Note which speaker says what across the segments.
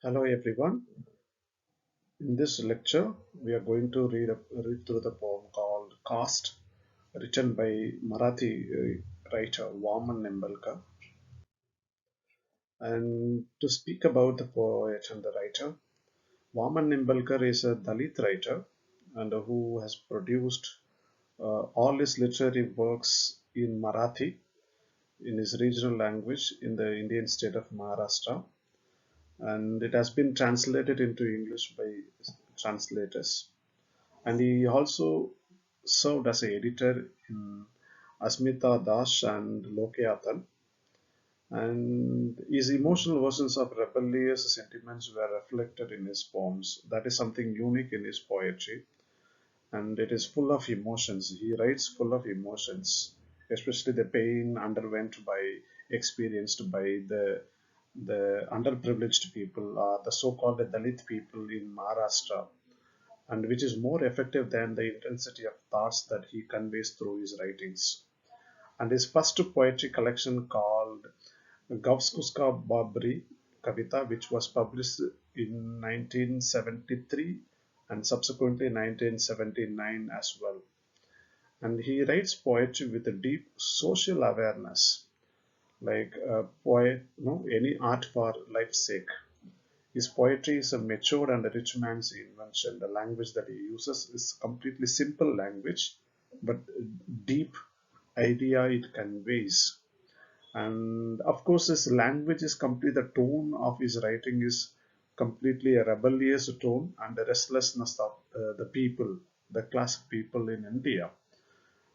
Speaker 1: Hello everyone. In this lecture, we are going to read through the poem called Caste, written by Marathi writer Waman Nimbalkar. And to speak about the poet and the writer, Waman Nimbalkar is a Dalit writer and who has produced all his literary works in Marathi, in his regional language in the Indian state of Maharashtra, and it has been translated into English by translators. And he also served as an editor in Asmita Das and Lokayatan. And his emotional versions of rebellious sentiments were reflected in his poems. That is something unique in his poetry, and it is full of emotions. He writes full of emotions, especially the pain underwent by experienced by the underprivileged people, the so-called Dalit people in Maharashtra, and which is more effective than the intensity of thoughts that he conveys through his writings. And his first poetry collection called Gavskuska Babri Kavita, which was published in 1973 and subsequently 1979 as well. And he writes poetry with a deep social awareness, like a poet, any art for life's sake. His poetry is a matured and a rich man's invention. The language that he uses is completely simple language, but deep idea it conveys. And of course, his language is complete. The tone of his writing is completely a rebellious tone and the restlessness of the people, the class of people in India.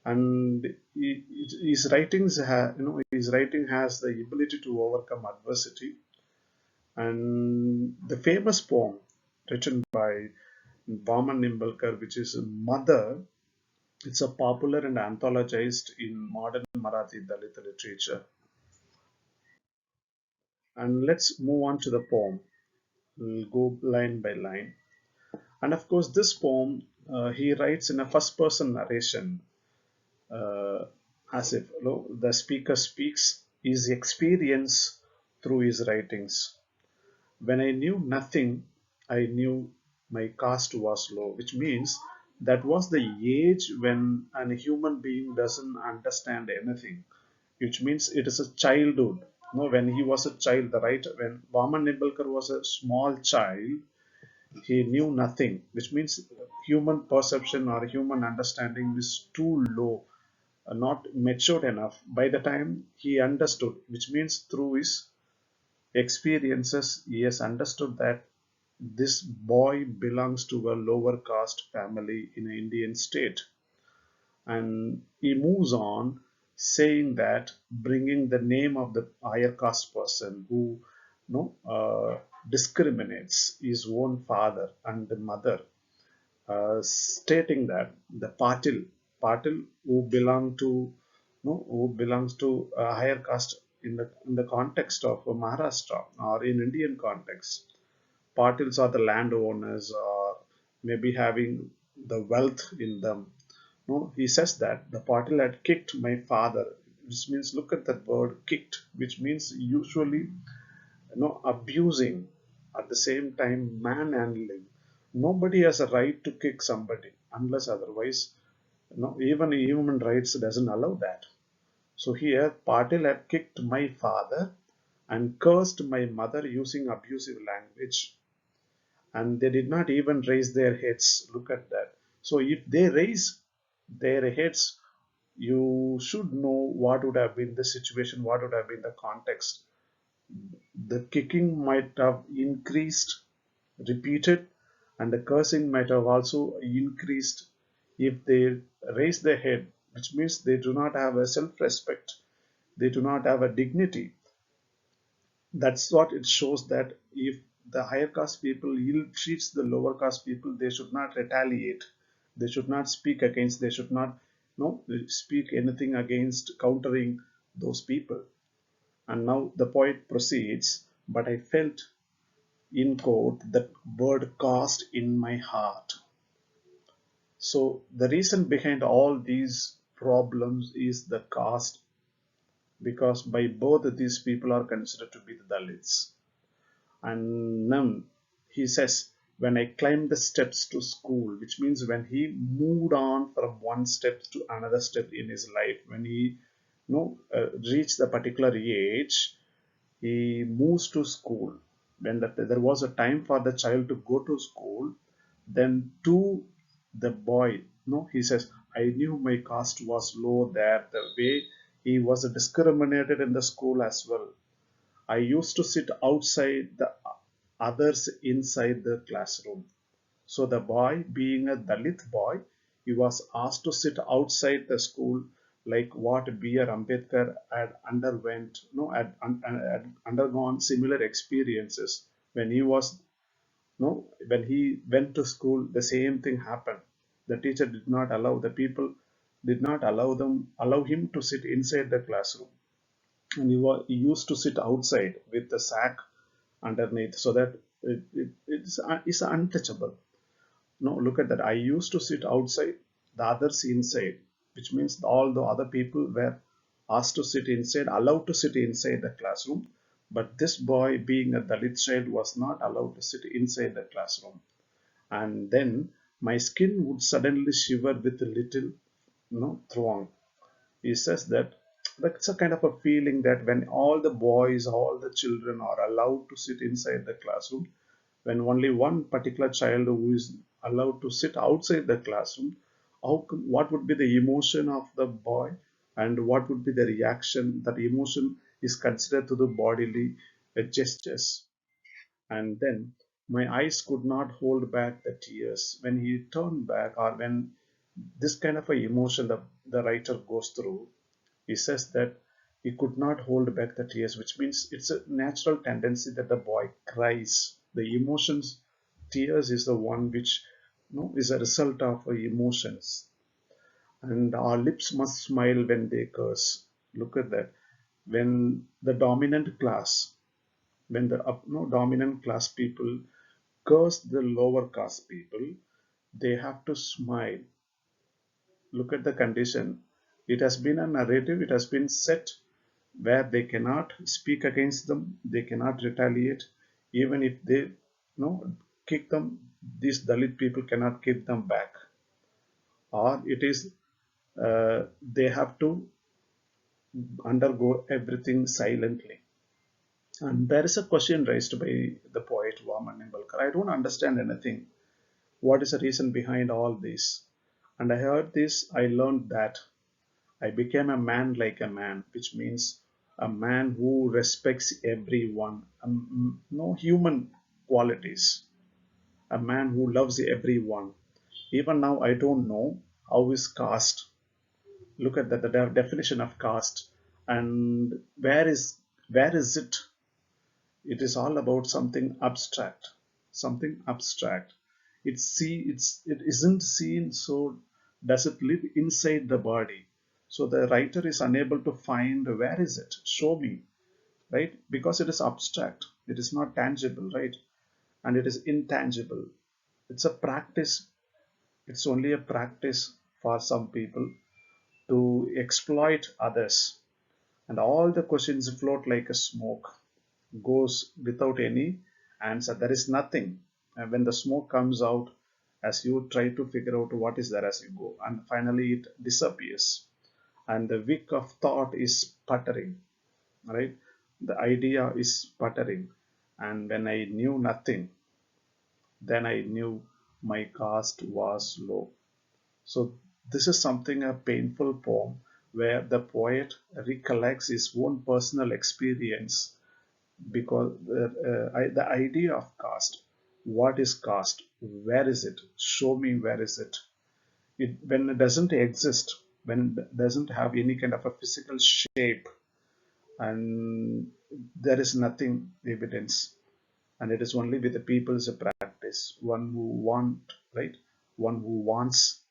Speaker 1: And his his writing has the ability to overcome adversity. And the famous poem written by Waman Nimbalkar, which is Mother, it's a popular and anthologized in modern Marathi Dalit literature. And let's move on to the poem. We'll go line by line. And of course, this poem he writes in a first person narration, uh, as if the speaker speaks his experience through his writings. When I knew nothing, I knew my caste was low, which means that was the age when a human being doesn't understand anything, which means it is a childhood. No, when he was a child, the right when Vaman Nimbalkar was a small child, he knew nothing, which means human perception or human understanding is too low, not matured enough. By the time he understood, which means through his experiences, he has understood that this boy belongs to a lower caste family in an Indian state. And he moves on saying that bringing the name of the higher caste person who discriminates his own father and the mother, stating that the Patil who belong to who belongs to a higher caste in the context of Maharashtra or in Indian context, Patils are the landowners or maybe having the wealth in them. No, he says that the Patil had kicked my father, which means look at that word kicked, which means usually abusing, at the same time manhandling. Nobody has a right to kick somebody unless otherwise, even human rights doesn't allow that. So here Patil had kicked my father and cursed my mother using abusive language, and they did not even raise their heads. Look at that. So if they raise their heads, you should know what would have been the situation, what would have been the context. The kicking might have increased, repeated, and the cursing might have also increased if they raise their head, which means they do not have a self-respect, they do not have a dignity. That's what it shows, that if the higher caste people ill treats the lower caste people, they should not retaliate, they should not speak against, they should not speak anything against countering those people. And now the poet proceeds, but I felt, in quote, that word caste in my heart. So the reason behind all these problems is the caste, because by both these people are considered to be the Dalits. And he says, when I climbed the steps to school, which means when he moved on from one step to another step in his life, when he reached the particular age, he moves to school. When there was a time for the child to go to school, then to the boy, no, he says, I knew my caste was low there, the way he was discriminated in the school as well. I used to sit outside the others inside the classroom. So the boy, being a Dalit boy, he was asked to sit outside the school, like what B.R. Ambedkar had underwent, no, had undergone similar experiences when he was, no, when he went to school. The same thing happened. The teacher did not allow the people, did not allow him to sit inside the classroom, and he used to sit outside with the sack underneath, so that it's untouchable. No, look at that. I used to sit outside, the others inside, which means all the other people were asked to sit inside, allowed to sit inside the classroom. But this boy, being a Dalit child, was not allowed to sit inside the classroom. And then my skin would suddenly shiver with a little, throng. He says that that's a kind of a feeling that when all the boys, all the children are allowed to sit inside the classroom, when only one particular child who is allowed to sit outside the classroom, what would be the emotion of the boy, and what would be the reaction? That emotion is considered to the bodily gestures. And then my eyes could not hold back the tears when he turned back, or when this kind of a emotion the writer goes through. He says that he could not hold back the tears, which means it's a natural tendency that the boy cries. The emotions, tears is the one which, is a result of emotions. And our lips must smile when they curse. Look at that. When the dominant class, when the dominant class people curse the lower caste people, they have to smile. Look at the condition. It has been a narrative, it has been set where they cannot speak against them, they cannot retaliate. Even if they kick them, these Dalit people cannot kick them back. Or it is they have to undergo everything silently. And there is a question raised by the poet Waman Nimbalkar. I don't understand anything. What is the reason behind all this? And I heard this, I learned that I became a man like a man, which means a man who respects everyone, no human qualities, a man who loves everyone. Even now, I don't know how is caste. Look at the definition of caste, and where is it? It is all about something abstract, something abstract. It isn't seen, so does it live inside the body? So the writer is unable to find where is it, show me, right? Because it is abstract, it is not tangible, right? And it is intangible. It's a practice. It's only a practice for some people to exploit others, and all the questions float like a smoke, goes without any answer. There is nothing. And when the smoke comes out, as you try to figure out what is there as you go, and finally it disappears. And the wick of thought is sputtering, right? The idea is sputtering. And when I knew nothing, then I knew my caste was low. So this is something a painful poem where the poet recollects his own personal experience, because the idea of caste, what is caste, where is it, show me where is it. When it doesn't exist, when it doesn't have any kind of a physical shape, and there is nothing evidence, and it is only with the people's practice, one who want, right, one who wants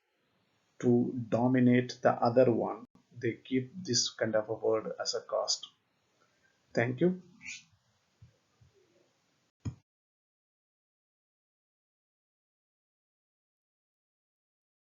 Speaker 1: to dominate the other one, they keep this kind of a word as a caste. Thank you.